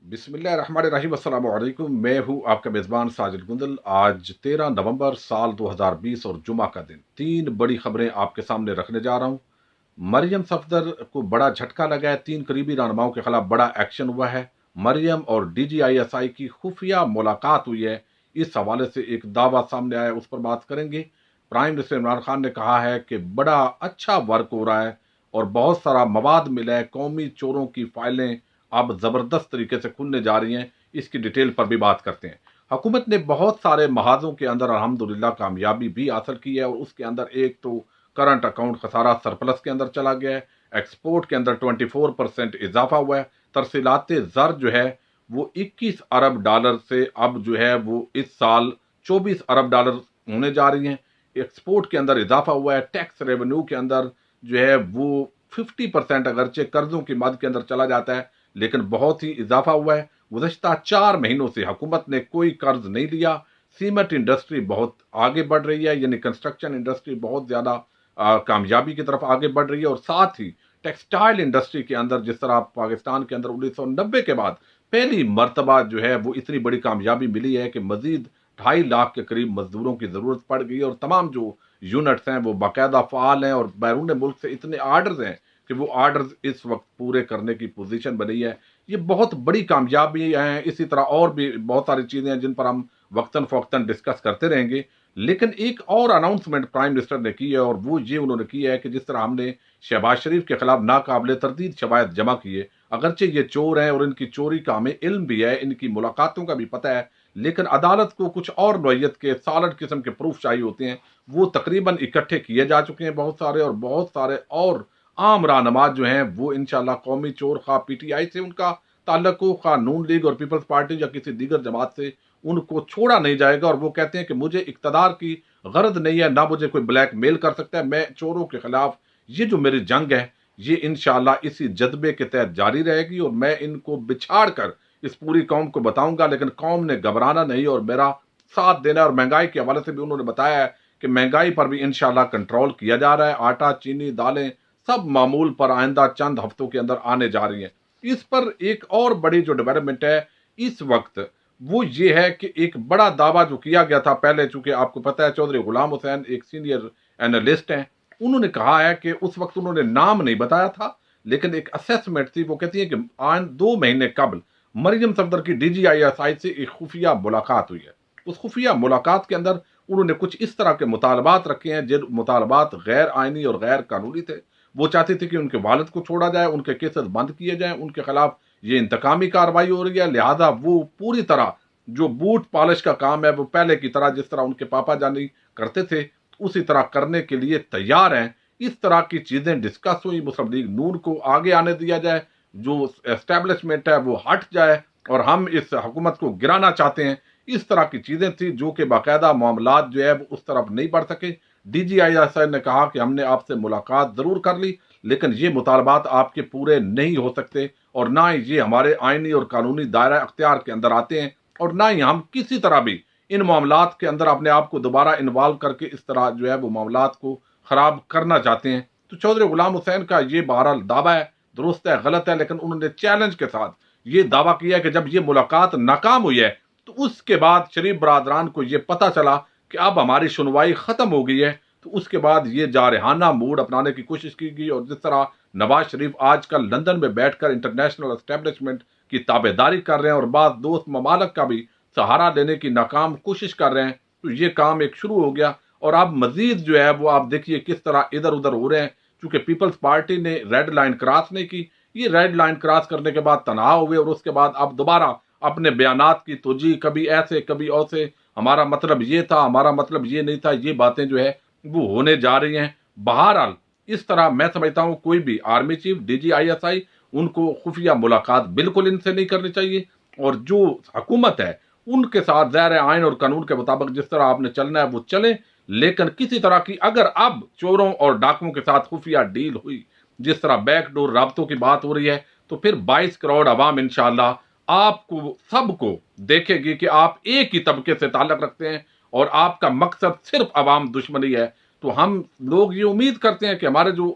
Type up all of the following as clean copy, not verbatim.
बिस्मिल्लाहिर्रहमानिर्रहीम अस्सलाम वालेकुम। मैं हूं आपका मेज़बान साजिद गुंदल। आज 13 नवंबर साल 2020 और जुमा का दिन। तीन बड़ी खबरें आपके सामने रखने जा रहा हूं। मरियम सफदर को बड़ा झटका लगा है। तीन करीबी रहनुमाओं के खिलाफ बड़ा एक्शन हुआ है। मरियम और डीजीआईएसआई की खुफिया मुलाकात हुई है। इस हवाले से एक दावा सामने आया, उस पर बात करेंगे। प्राइम मिनिस्टर इमरान खान ने कहा है कि बड़ा अच्छा वर्क हो रहा है और बहुत सारा मवाद मिला है। कौमी चोरों की फाइलें अब जबरदस्त तरीके से खुलने जा रही हैं। इसकी डिटेल पर भी बात करते हैं। हुकूमत ने बहुत सारे महाजों के अंदर अल्हम्दुलिल्लाह कामयाबी भी हासिल की है और उसके अंदर एक तो करंट अकाउंट खसारा सरप्लस के अंदर चला गया है। एक्सपोर्ट के अंदर 24% इजाफा हुआ है। तरसीलात ज़र जो है वो 21 अरब डॉलर से अब जो है वो इस साल 24 अरब डॉलर होने जा रही हैं। एक्सपोर्ट के अंदर इजाफा हुआ है। टैक्स रेवेन्यू के अंदर जो है वो 50% अगरचे कर्जों की मद के अंदर चला जाता है, लेकिन बहुत ही इजाफा हुआ है। गुज़श्ता 4 महीनों से हुकूमत ने कोई कर्ज नहीं लिया। सीमेंट इंडस्ट्री बहुत आगे बढ़ रही है, यानी कंस्ट्रक्शन इंडस्ट्री बहुत ज़्यादा कामयाबी की तरफ आगे बढ़ रही है। और साथ ही टेक्सटाइल इंडस्ट्री के अंदर, जिस तरह पाकिस्तान के अंदर 1990 के बाद पहली मरतबा जो है वो इतनी बड़ी कामयाबी मिली है कि मजीद 2.5 लाख के करीब मजदूरों की ज़रूरत पड़ गई है और तमाम जो यूनिट्स हैं वो बाकायदा फ़ाल हैं और बैरून मुल्क से इतने आर्डर्स हैं कि वो आर्डर्स इस वक्त पूरे करने की पोजीशन बनी है। ये बहुत बड़ी कामयाबी है। इसी तरह और भी बहुत सारी चीज़ें हैं जिन पर हम वक्तन फ़वक्तन डिस्कस करते रहेंगे। लेकिन एक और अनाउंसमेंट प्राइम मिनिस्टर ने की है और वो ये उन्होंने की है कि जिस तरह हमने शहबाज शरीफ के खिलाफ नाकाबिले तरदीद शवायद जमा किए, अगरचे ये चोर हैं और इनकी चोरी का हमें इल्म भी है, इनकी मुलाकातों का भी पता है, लेकिन अदालत को कुछ और नौयत के सॉलिड किस्म के प्रूफ चाहिए होते हैं। वो तकरीबन इकट्ठे किए जा चुके हैं बहुत सारे, और बहुत सारे और आम रहनुमा जो हैं वो इंशाल्लाह कौमी चोर खा पीटीआई से उनका ताल्लुक हो, खा नून लीग और पीपल्स पार्टी या किसी दीगर जमात से, उनको छोड़ा नहीं जाएगा। और वो कहते हैं कि मुझे इक्तदार की गरज नहीं है, ना मुझे कोई ब्लैक मेल कर सकता है। मैं चोरों के खिलाफ ये जो मेरी जंग है ये इंशाल्लाह इसी जज्बे के तहत जारी रहेगी और मैं इनको बिछाड़ कर इस पूरी कौम को बताऊंगा। लेकिन कौम ने घबराना नहीं और मेरा साथ देना। और महंगाई के हवाले से भी उन्होंने बताया है कि महंगाई पर भी इंशाल्लाह कंट्रोल किया जा रहा है। आटा, चीनी, दालें सब मामूल पर आइंदा चंद हफ्तों के अंदर आने जा रही हैं। इस पर एक और बड़ी जो डेवलपमेंट है इस वक्त वो ये है कि एक बड़ा दावा जो किया गया था पहले, चूंकि आपको पता है चौधरी गुलाम हुसैन एक सीनियर एनालिस्ट हैं, उन्होंने कहा है कि उस वक्त उन्होंने नाम नहीं बताया था, लेकिन एक असेसमेंट थी। वो कहती है कि 2 महीने कबल मरियम सफदर की डीजीआईएसआई से एक खुफिया मुलाकात हुई है। उस खुफिया मुलाकात के अंदर उन्होंने कुछ इस तरह के मुतालबात रखे हैं जो मुतालबात गैर आइनी और गैर कानूनी थे। वो चाहते थे कि उनके वालिद को छोड़ा जाए, उनके केसेस बंद किए जाएं, उनके खिलाफ ये इंतकामी कार्रवाई हो रही है, लिहाजा वो पूरी तरह जो बूट पॉलिश का काम है वो पहले की तरह, जिस तरह उनके पापा जानी करते थे, उसी तरह करने के लिए तैयार हैं। इस तरह की चीजें डिस्कस हुई। मुस्लिम लीग नून को आगे आने दिया जाए, जो एस्टेब्लिशमेंट है वो हट जाए और हम इस हुकूमत को गिराना चाहते हैं। इस तरह की चीजें थी जो कि बाकायदा मामलात जो है वो उस तरफ नहीं बढ़ सके। डीजीआईएसआई ने कहा कि हमने आपसे मुलाकात जरूर कर ली, लेकिन ये मुतालबात आपके पूरे नहीं हो सकते और ना ही ये हमारे आइनी और कानूनी दायरा अख्तियार के अंदर आते हैं, और ना ही हम किसी तरह भी इन मामलात के अंदर अपने आप को दोबारा इन्वॉल्व करके इस तरह जो है वो मामलात को खराब करना चाहते हैं। तो चौधरी गुलाम हुसैन का ये बहरहाल दावा है, दुरुस्त है गलत है, लेकिन उन्होंने चैलेंज के साथ ये दावा किया कि जब ये मुलाकात नाकाम हुई है तो उसके बाद शरीफ बरादरान को ये पता चला कि अब हमारी सुनवाई खत्म हो गई है, तो उसके बाद ये जारहाना मूड अपनाने की कोशिश की गई। और जिस तरह नवाज शरीफ आजकल लंदन में बैठकर इंटरनेशनल एस्टेब्लिशमेंट की ताबेदारी कर रहे हैं और बाद दोस्त ममालक का भी सहारा लेने की नाकाम कोशिश कर रहे हैं, तो ये काम एक शुरू हो गया। और अब मजीद जो है वो आप देखिए किस तरह इधर उधर हो रहे हैं, क्योंकि पीपल्स पार्टी ने रेड लाइन क्रॉस नहीं की। ये रेड लाइन क्रॉस करने के बाद तनाव हुए और उसके बाद अब दोबारा अपने बयानात की तोजी, कभी ऐसे कभी ऐसे, हमारा मतलब ये था, हमारा मतलब ये नहीं था, ये बातें जो है वो होने जा रही हैं। बहरहाल इस तरह मैं समझता हूं कोई भी आर्मी चीफ, डीजीआईएसआई, उनको खुफिया मुलाकात बिल्कुल इनसे नहीं करनी चाहिए। और जो हुकूमत है उनके साथ ज़ाहिर आइन और कानून के मुताबिक जिस तरह आपने चलना है वो चले, लेकिन किसी तरह की अगर अब चोरों और डाकुओं के साथ खुफिया डील हुई, जिस तरह बैकडोर राब्तों की बात हो रही है, तो फिर 22 करोड़ अवाम इंशाल्लाह आपको सबको देखेगी कि आप एक ही तबके से ताल्लुक रखते हैं और आपका मकसद सिर्फ अवाम दुश्मनी है। तो हम लोग ये उम्मीद करते हैं कि हमारे जो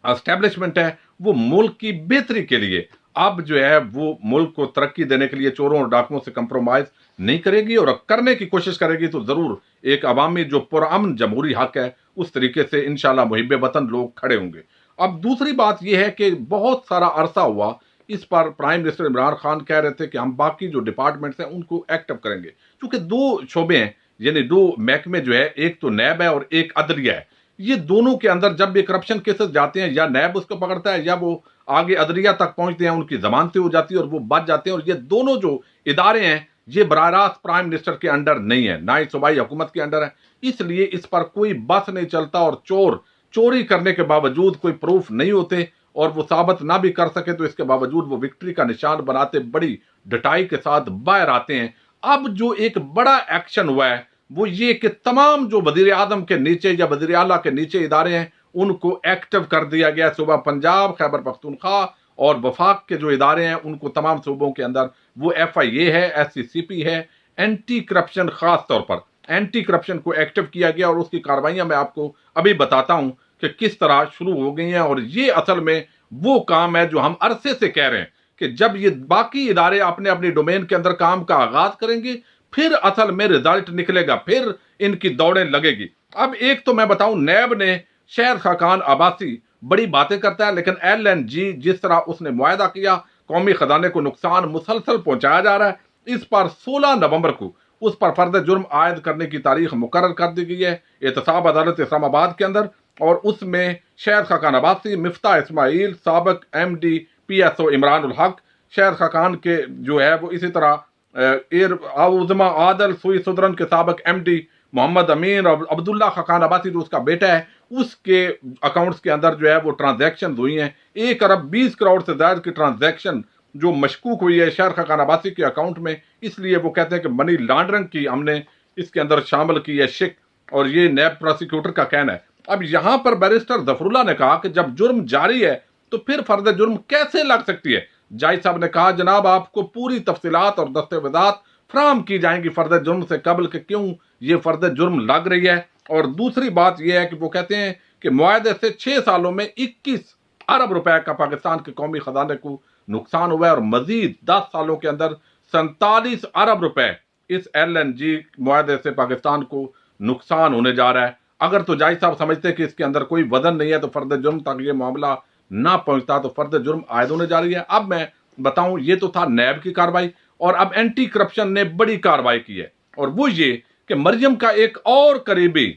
एस्टेब्लिशमेंट है वो मुल्क की बेहतरी के लिए अब जो है वो मुल्क को तरक्की देने के लिए चोरों और डाकुओं से कंप्रोमाइज नहीं करेगी, और करने की कोशिश करेगी तो जरूर एक अवामी जो पुरअमन जमहूरी हक है उस तरीके से इंशाल्लाह मुहिब्बे वतन लोग खड़े होंगे। अब दूसरी बात यह है कि बहुत सारा अरसा हुआ इस पर प्राइम मिनिस्टर इमरान खान कह रहे थे कि हम बाकी जो डिपार्टमेंट्स हैं उनको एक्टिव करेंगे, क्योंकि दो शोबे हैं, यानी दो महकमे जो है, एक तो नैब है और एक अदलिया है। ये दोनों के अंदर जब भी करप्शन केसेस जाते हैं या नैब उसको पकड़ता है या वो आगे अदलिया तक पहुंचते हैं, उनकी जमानतें हो जाती है और वो बच जाते हैं। और ये दोनों जो इदारे हैं ये बराह रास्त प्राइम मिनिस्टर के अंडर नहीं है, ना ही सूबाई हुकूमत के अंडर है, इसलिए इस पर कोई बस नहीं चलता। और चोर चोरी करने के बावजूद कोई प्रूफ नहीं होते और वो साबित ना भी कर सके तो इसके बावजूद वो विक्ट्री का निशान बनाते बड़ी डटाई के साथ बाहर आते हैं। अब जो एक बड़ा एक्शन हुआ है वो ये कि तमाम जो वजीर आजम के नीचे या वजीर आला के नीचे इदारे हैं उनको एक्टिव कर दिया गया। सूबा पंजाब, खैबर पख्तूनख्वा और वफाक के जो इदारे हैं उनको तमाम सूबों के अंदर वो FIA है, SCCP है, एंटी करप्शन, खास तौर पर एंटी करप्शन को एक्टिव किया गया और उसकी कार्रवाइयां मैं आपको अभी बताता हूं कि किस तरह शुरू हो गई हैं। और ये असल में वो काम है जो हम अरसे से कह रहे हैं कि जब ये बाकी इदारे अपने अपनी डोमेन के अंदर काम का आगाज करेंगे फिर असल में रिजल्ट निकलेगा, फिर इनकी दौड़ें लगेगी। अब एक तो मैं बताऊं, नैब ने शहर खाकान आबासी बड़ी बातें करता है, लेकिन LNG जिस तरह उसने मुआहदा किया, कौमी खजाने को नुकसान मुसलसल पहुंचाया जा रहा है। इस पर 16 नवंबर को उस पर फर्द जुर्म आयद करने की तारीख मुकर्रर कर दी गई है एहतसाब अदालत इस्लामाबाद के अंदर। और उसमें शहर खाकान आबासी, मिफ्ता इस्माइल, साबिक MD PSO इमरानुल हक, शहर खाकान के जो है वो इसी तरह एयर उजमा आदल सुई सुदरन के साबिक MD मोहम्मद अमीन और अब्दुल्ला खाकान आबासी जो उसका बेटा है, उसके अकाउंट्स के अंदर जो है वो ट्रांजैक्शन हुई हैं। 1 अरब 20 करोड़ से ज्यादा की ट्रांजैक्शन जो मशकूक हुई है शहर खाकान आबासी के अकाउंट में, इसलिए वो कहते हैं कि मनी लॉन्ड्रिंग की हमने इसके अंदर शामिल की है शिक, और ये नैब प्रोसिक्यूटर का कहना है। अब यहां पर बैरिस्टर जफरुल्ला ने कहा कि जब जुर्म जारी है तो फिर फर्द जुर्म कैसे लग सकती है। जायज साहब ने कहा, जनाब आपको पूरी तफसीलात और दस्तावेजात फ्राहम की जाएंगी फर्द जुर्म से कबल कि क्यों ये फर्द जुर्म लग रही है। और दूसरी बात यह है कि वो कहते हैं कि मुआहदे से 6 सालों में 21 अरब रुपए का पाकिस्तान के कौमी खजाने को नुकसान हुआ है और मजीद 10 सालों के अंदर 47 अरब रुपए इस LNG मुआहदे से पाकिस्तान को नुकसान होने जा रहा है। अगर तो जायज साहब समझते हैं कि इसके अंदर कोई वजन नहीं है तो फर्द जुर्म तक ये मामला ना पहुंचता, तो फर्द जुर्म आयद होने जा रही है। अब मैं बताऊं, ये तो था नैब की कार्रवाई, और अब एंटी करप्शन ने बड़ी कार्रवाई की है, और वो ये कि मरियम का एक और करीबी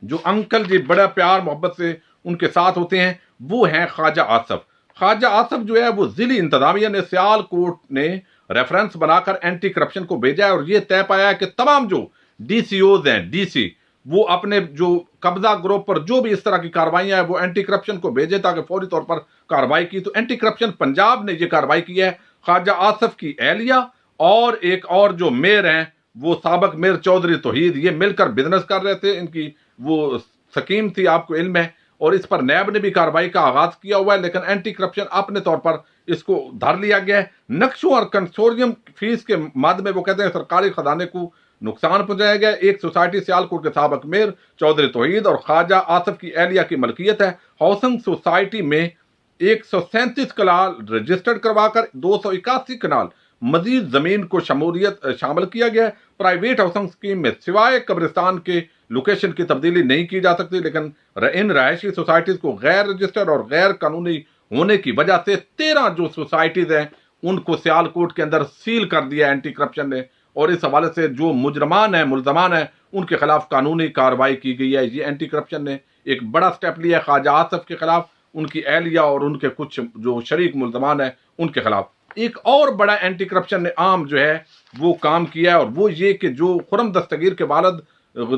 जो अंकल जी बड़ा प्यार मोहब्बत से उनके साथ होते हैं वो हैं ख्वाजा आसफ। ख्वाजा आसफ जो है वो जिली इंतजामिया ने सियालकोट ने रेफरेंस बनाकर एंटी करप्शन को भेजा है और ये तय पाया है कि तमाम जो DCOs हैं, DC, वो अपने जो कब्जा ग्रुप पर जो भी इस तरह की कार्रवाइयां हैं वो एंटी करप्शन को भेजे ताकि फौरी तौर पर कार्रवाई की। तो एंटी करप्शन पंजाब ने ये कार्रवाई की है। ख्वाजा आसफ की एहलिया और एक और जो मेयर हैं वो साबिक मेयर चौधरी तौहीद, ये मिलकर बिजनेस कर रहे थे, इनकी वो स्कीम थी, आपको इल्म है, और इस पर नैब ने भी कार्रवाई का आगाज किया हुआ है। लेकिन एंटी करप्शन अपने तौर पर इसको धर लिया गया है। नक्शों और कंसोर्टियम फीस के मद में वो कहते हैं सरकारी खजाने को नुकसान पहुंचाया गया। एक सोसाइटी सियालकोट के साबिक मेयर चौधरी तौहीद और ख्वाजा आसफ की एहलिया की मलकियत है। हाउसिंग सोसाइटी में 137 कनाल रजिस्टर्ड करवाकर 281 कनाल मजीद जमीन को शामिल किया गया है। प्राइवेट हाउसिंग स्कीम में सिवाय कब्रिस्तान के लोकेशन की तब्दीली नहीं की जा सकती, लेकिन इन रहायशी सोसाइटीज को गैर रजिस्टर्ड और गैर कानूनी होने की वजह से 13 जो सोसाइटीज हैं उनको सियालकोट के अंदर सील कर दिया एंटी करप्शन ने, और इस हवाले से जो मुजरमान है, मुल्जमान है, उनके खिलाफ कानूनी कार्रवाई की गई है। ये एंटी करप्शन ने एक बड़ा स्टेप लिया है ख्वाजा आसफ के खिलाफ, उनकी एहलिया और उनके कुछ जो शरीक मुल्जमान है उनके खिलाफ। एक और बड़ा एंटी करप्शन ने आम जो है वो काम किया है, और वो ये कि जो खुरम दस्तगीर के वालिद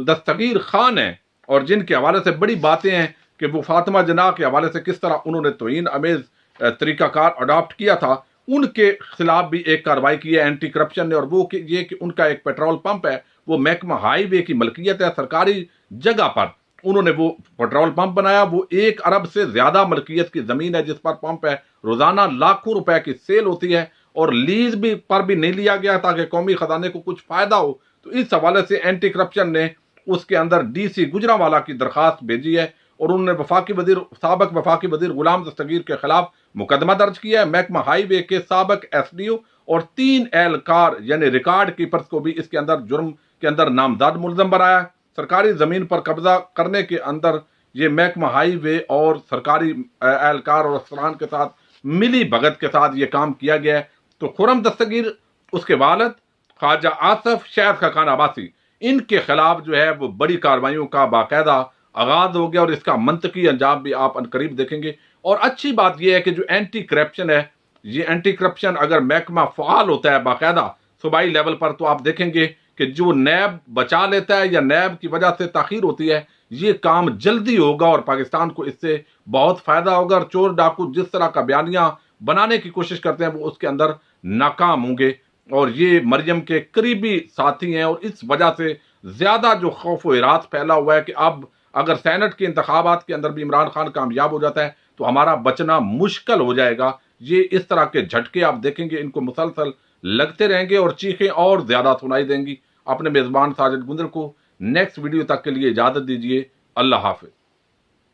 दस्तगीर खान है और जिनके हवाले से बड़ी बातें हैं कि वो फातिमा जना के हवाले से किस तरह उन्होंने तौहीन अमेज तरीकाकार अडॉप्ट किया था, उनके खिलाफ भी एक कार्रवाई की है एंटी करप्शन ने। और वो ये कि उनका एक पेट्रोल पंप है, वो महकमा हाईवे की मलकियत है, सरकारी जगह पर उन्होंने वो पेट्रोल पंप बनाया। वो 1 अरब से ज्यादा मलकियत की जमीन है जिस पर पंप है, रोजाना लाखों रुपए की सेल होती है और लीज भी पर भी नहीं लिया गया ताकि कौमी खजाने को कुछ फायदा हो। तो इस हवाले से एंटी करप्शन ने उसके अंदर DC गुजरांवाला की दरखास्त भेजी है और उन्होंने साबक वफाकी वजीर गुलाम दस्तगीर के खिलाफ मुकदमा दर्ज किया है। महकमा हाईवे के साबक SDO और 3 एहलकार यानी रिकॉर्ड कीपर्स को भी इसके अंदर जुर्म के अंदर नामजद मुलजम बनाया। सरकारी जमीन पर कब्जा करने के अंदर ये महकमा हाईवे और सरकारी एहलकार और अफसरान के साथ मिली भगत के साथ ये काम किया गया है। तो खुर्रम दस्तगीर, उसके वालिद ख्वाजा आसफ, शहद का खान आबासी, इनके खिलाफ जो है वो बड़ी कार्रवाइयों का बाकायदा आगाज हो गया और इसका मंतकी अंजाम भी आप अनकरीब देखेंगे। और अच्छी बात यह है कि जो एंटी करप्शन है, ये एंटी करप्शन अगर महकमा फ़ाल होता है बाकायदा सूबाई लेवल पर, तो आप देखेंगे कि जो नैब बचा लेता है या नैब की वजह से ताखीर होती है, ये काम जल्दी होगा और पाकिस्तान को इससे बहुत फायदा होगा। और चोर डाकू जिस तरह का बयानियां बनाने की कोशिश करते हैं वो उसके अंदर नाकाम होंगे। और ये मरियम के करीबी साथी हैं और इस वजह से ज्यादा जो खौफ व इराद फैला हुआ है कि अब अगर सेनेट के इंतखाबात के अंदर भी इमरान खान कामयाब हो जाता है तो हमारा बचना मुश्किल हो जाएगा। ये इस तरह के झटके आप देखेंगे, इनको मुसलसल लगते रहेंगे और चीखें और ज्यादा सुनाई देंगी। अपने मेजबान साजिद गुंजर को नेक्स्ट वीडियो तक के लिए इजाजत दीजिए। अल्लाह हाफिज।